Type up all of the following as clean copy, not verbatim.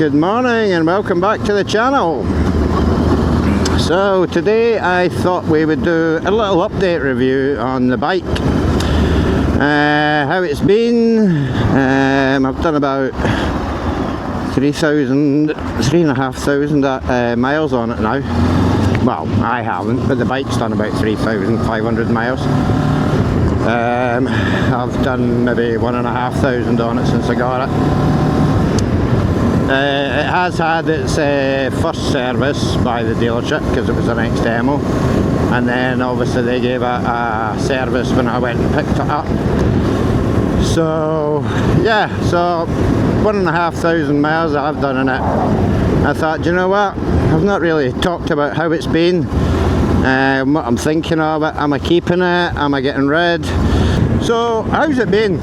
Good morning and welcome back to the channel. So today I thought we would do a little update review on the bike, how it's been. I've done about 3,500 miles on it now. Well, I haven't, but the bike's done about 3,500 miles. I've done maybe 1,500 on it since I got it. It has had its first service by the dealership because it was an ex-demo, and then obviously they gave it a service when I went and picked it up. So yeah, so 1,500 miles I've done in it. I thought, do you know what, I've not really talked about how it's been, what I'm thinking of it. Am I keeping it? Am I getting rid? So how's it been?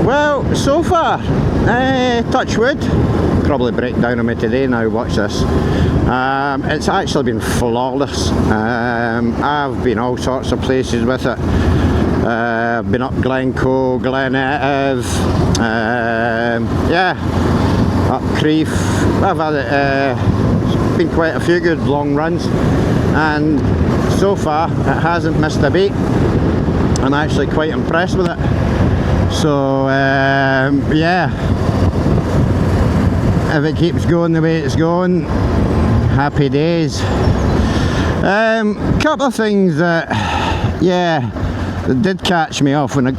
Well, so far, touch wood, probably break down on me today now, watch this. It's actually been flawless. I've been all sorts of places with it. I've been up Glencoe, Glenetive, yeah, up Crieff. I've had it, it's been quite a few good long runs, and so far it hasn't missed a beat. I'm actually quite impressed with it. So yeah, if it keeps going the way it's going, happy days. Couple of things that, yeah, that did catch me off when I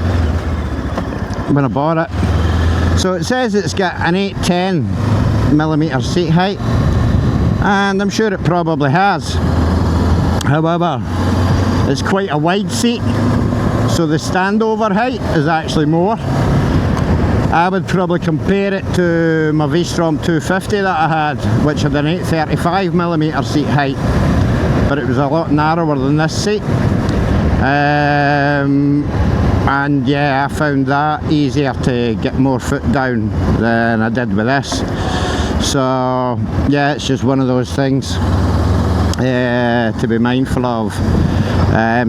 bought it. So it says it's got an 810mm seat height, and I'm sure it probably has. However, it's quite a wide seat, so the standover height is actually more. I would probably compare it to my V-Strom 250 that I had, which had an 835mm seat height, but it was a lot narrower than this seat. And yeah, I found that easier to get more foot down than I did with this. So yeah, it's just one of those things to be mindful of.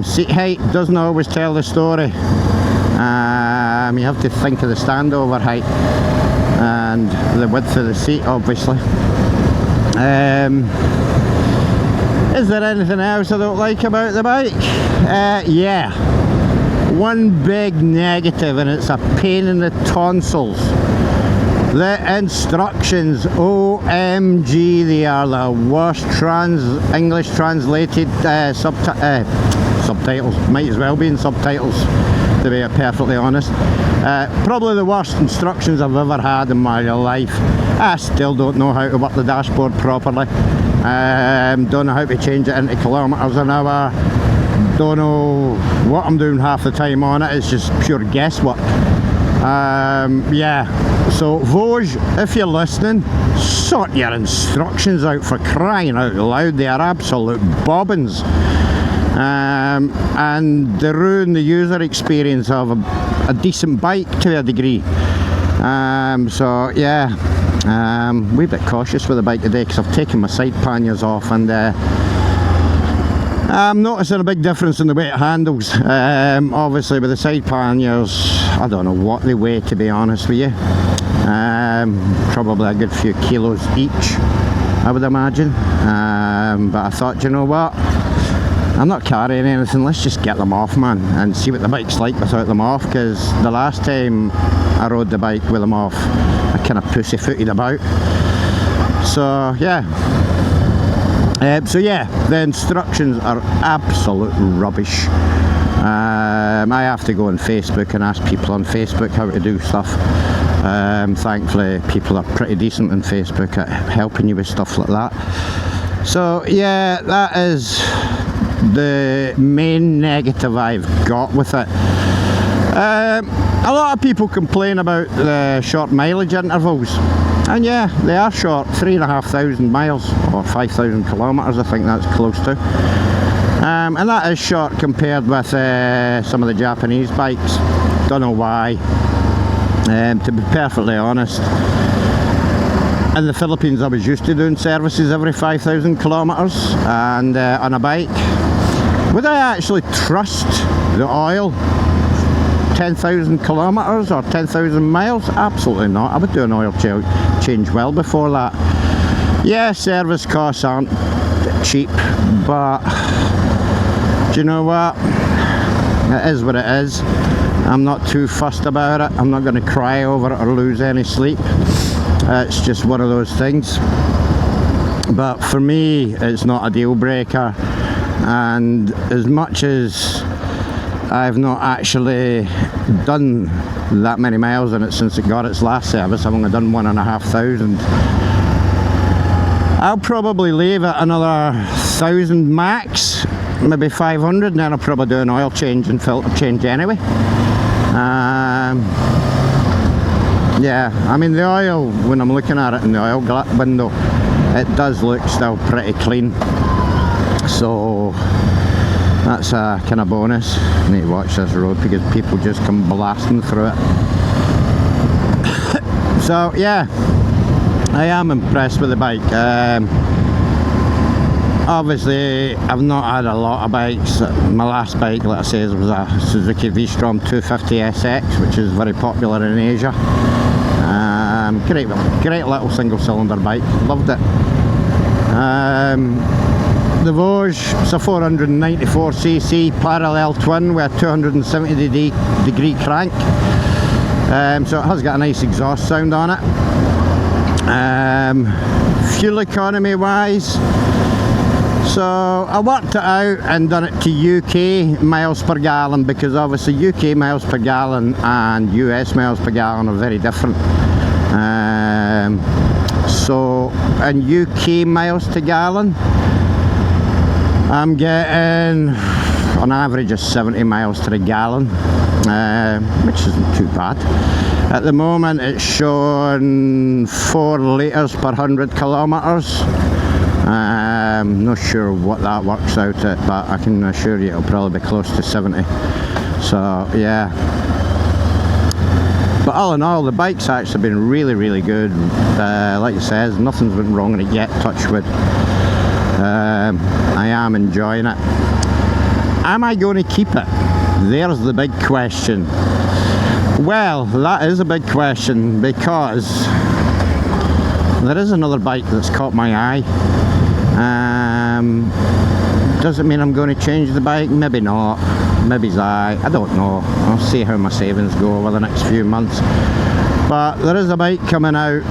Seat height doesn't always tell the story. You have to think of the standover height and the width of the seat, obviously. Is there anything else I don't like about the bike? Yeah, one big negative, and it's a pain in the tonsils. The instructions, OMG, they are the worst English translated subtitles. Might as well be in subtitles, to be perfectly honest. Probably the worst instructions I've ever had in my life. I still don't know how to work the dashboard properly. Don't know how to change it into kilometres an hour. Don't know what I'm doing half the time on it. It's just pure guesswork. Yeah, so Voge, if you're listening, sort your instructions out, for crying out loud. They are absolute bobbins. And they ruin the user experience of a decent bike to a degree. So yeah, wee bit cautious with the bike today because I've taken my side panniers off, and I'm noticing a big difference in the way it handles. Obviously with the side panniers, I don't know what they weigh, to be honest with you. Probably a good few kilos each, I would imagine. But I thought, you know what, I'm not carrying anything, let's just get them off, man, and see what the bike's like without them off, because the last time I rode the bike with them off, I kind of pussyfooted about. So yeah. So yeah, the instructions are absolute rubbish. I have to go on Facebook and ask people on Facebook how to do stuff. Thankfully people are pretty decent on Facebook at helping you with stuff like that. So yeah, that is the main negative I've got with it. A lot of people complain about the short mileage intervals, and yeah, they are short. 3,500 miles or 5,000 kilometres, I think that's close to. And that is short compared with some of the Japanese bikes. Don't know why. To be perfectly honest, in the Philippines I was used to doing services every 5,000 kilometres, and on a bike, would I actually trust the oil 10,000 kilometres or 10,000 miles? Absolutely not. I would do an oil change well before that. Yeah, service costs aren't cheap, but do you know what? It is what it is. I'm not too fussed about it. I'm not going to cry over it or lose any sleep. It's just one of those things. But for me, it's not a deal breaker. And as much as I've not actually done that many miles in it since it got its last service, I've only done 1,500. I'll probably leave it another 1,000 max, maybe 500, and then I'll probably do an oil change and filter change anyway. Yeah, I mean the oil, when I'm looking at it in the oil window, it does look still pretty clean, so that's a kind of bonus. I need to watch this road because people just come blasting through it. So yeah, I am impressed with the bike. Obviously I've not had a lot of bikes. My last bike, like I say, was a Suzuki V-Strom 250SX, which is very popular in Asia. Great little single cylinder bike, loved it. The Voge, it's a 494cc parallel twin with a 270 degree crank, so it has got a nice exhaust sound on it. Fuel economy wise, so I worked it out and done it to UK miles per gallon, because obviously UK miles per gallon and US miles per gallon are very different. So in UK miles to gallon, I'm getting on average of 70 miles to the gallon, which isn't too bad. At the moment it's showing 4 litres per 100 kilometres. Not sure what that works out at, but I can assure you it'll probably be close to 70. So yeah. But all in all, the bike's actually been really good. Like I said, nothing's been wrong with it yet, touch wood. I am enjoying it. Am I going to keep it? There's the big question. Well, that is a big question, because there is another bike that's caught my eye. Does it mean I'm going to change the bike? Maybe not. Maybe I don't know. I'll see how my savings go over the next few months. But there is a bike coming out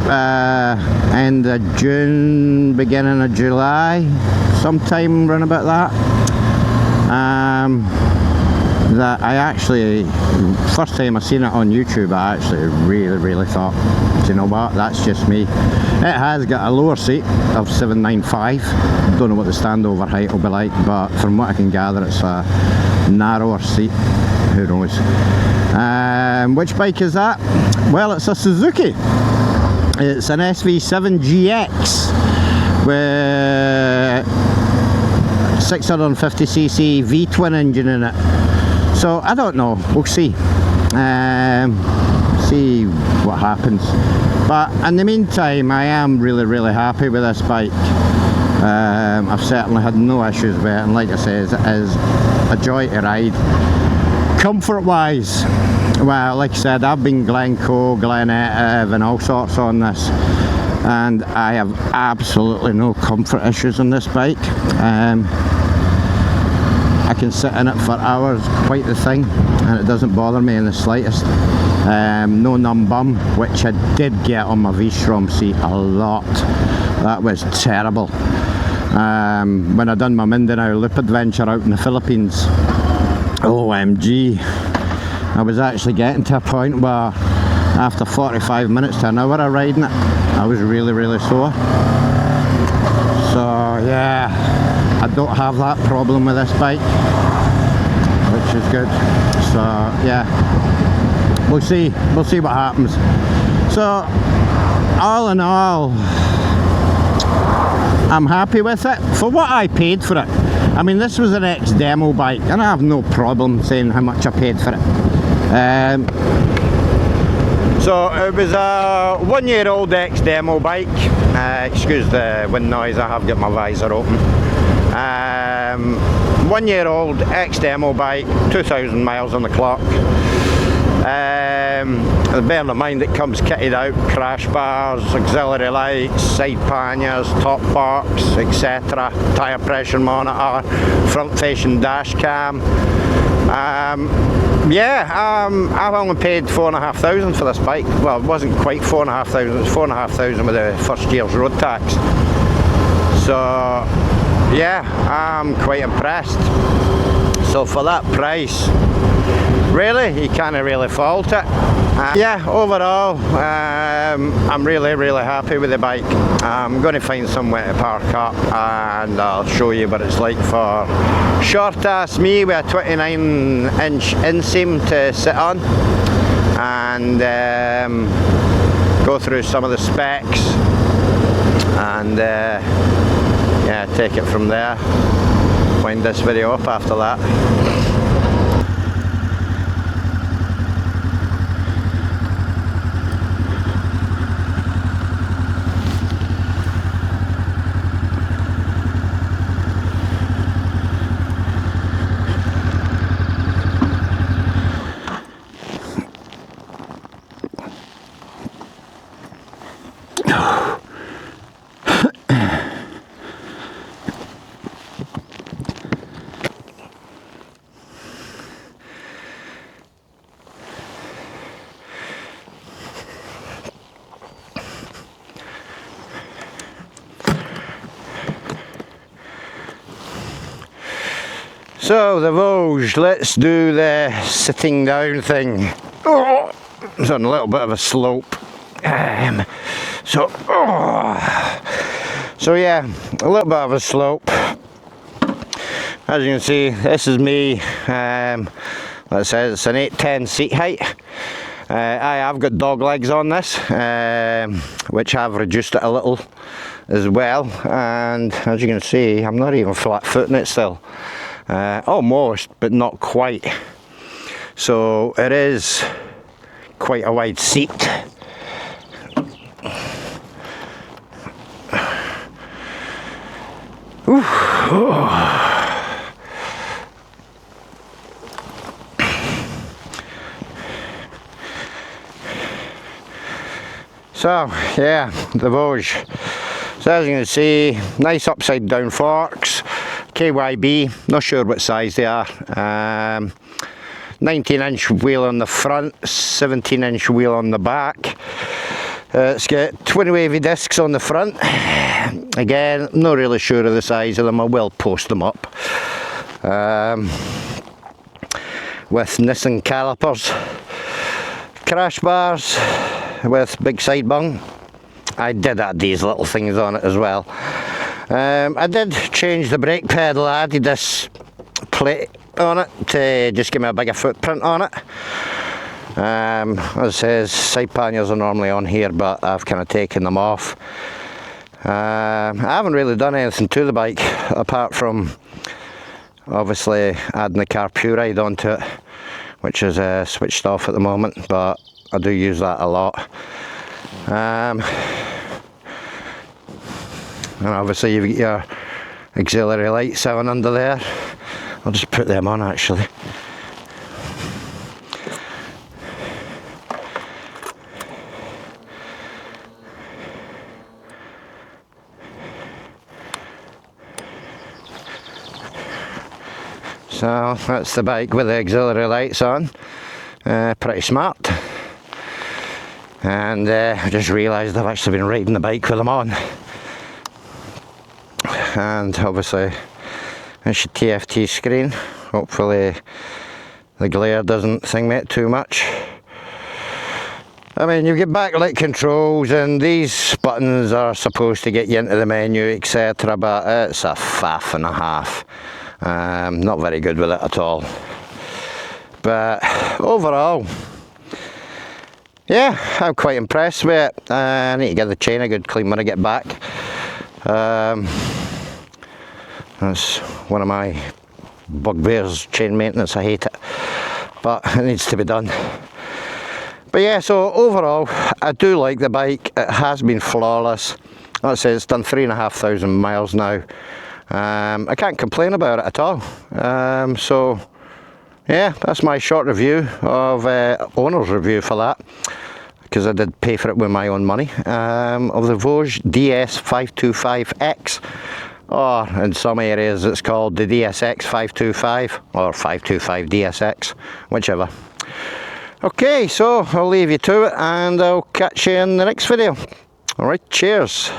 end of June, beginning of July, sometime round about that. That I actually, first time I seen it on YouTube, I actually really thought, do you know what, that's just me. It has got a lower seat of 795. Don't know what the standover height will be like, but from what I can gather it's a narrower seat, who knows. Which bike is that? Well, it's a Suzuki. It's an SV7GX with 650cc V-twin engine in it. So I don't know, we'll see. See what happens. But in the meantime, I am really happy with this bike. I've certainly had no issues with it, and like I say, it is a joy to ride. Comfort wise, well, like I said, I've been Glencoe, Glenetive and all sorts on this, and I have absolutely no comfort issues on this bike. I can sit in it for hours, quite the thing, and it doesn't bother me in the slightest. No numb bum, which I did get on my V-Strom seat a lot. That was terrible. When I done my Mindanao loop adventure out in the Philippines, OMG, I was actually getting to a point where after 45 minutes to an hour of riding it, I was really sore. So yeah, I don't have that problem with this bike, which is good. So yeah, we'll see what happens. So all in all, I'm happy with it for what I paid for it. I mean, this was an ex-demo bike, and I have no problem saying how much I paid for it. So it was a 1-year-old ex-demo bike. Excuse the wind noise, I have got my visor open. 1-year-old ex-demo bike, 2,000 miles on the clock. Bearing in mind it comes kitted out, crash bars, auxiliary lights, side panniers, top box, etc. Tyre pressure monitor, front facing dash cam. I've only paid £4,500 for this bike. Well, it wasn't quite £4,500, it was £4,500 with the first year's road tax. So yeah, I'm quite impressed. So for that price, really, you can't really fault it. Yeah, overall, I'm really happy with the bike. I'm going to find somewhere to park up and I'll show you what it's like for short ass me with a 29-inch inseam to sit on, and go through some of the specs and yeah, take it from there. Wind this video up after that. So the Voge, let's do the sitting down thing. Oh, it's on a little bit of a slope. So yeah, a little bit of a slope. As you can see, this is me. That says it's an 810 seat height. I have got dog legs on this, which have reduced it a little as well. And as you can see, I'm not even flat footing it still. Almost, but not quite. So it is quite a wide seat. Ooh. So yeah, the Voge. So as you can see, nice upside down forks. KYB, not sure what size they are. 19-inch wheel on the front, 17-inch wheel on the back. It's got twin wavy discs on the front. Again, not really sure of the size of them. I will post them up. With Nissan calipers. Crash bars with big side bung. I did add these little things on it as well. I did change the brake pedal. I added this plate on it to just give me a bigger footprint on it. As it says, side panniers are normally on here, but I've kind of taken them off. I haven't really done anything to the bike apart from obviously adding the Carpuride onto it, which is switched off at the moment, but I do use that a lot. And obviously you've got your auxiliary lights on under there. I'll just put them on actually. So that's the bike with the auxiliary lights on. Pretty smart. And I just realised I've actually been riding the bike with them on. And obviously it's your TFT screen. Hopefully the glare doesn't thing me it too much. I mean, you get backlight controls and these buttons are supposed to get you into the menu, etc., but it's a faff and a half. Not very good with it at all. But overall, yeah, I'm quite impressed with it. I need to give the chain a good clean when I get back. That's one of my bugbears, chain maintenance. I hate it, but it needs to be done. But yeah, so overall, I do like the bike. It has been flawless. Like I say, it's done 3,500 miles now. I can't complain about it at all. So yeah, that's my short review of owner's review for that, because I did pay for it with my own money, of the Voge DS525X, or in some areas it's called the DSX 525 or 525 DSX, whichever. Okay, so I'll leave you to it and I'll catch you in the next video. Alright, cheers.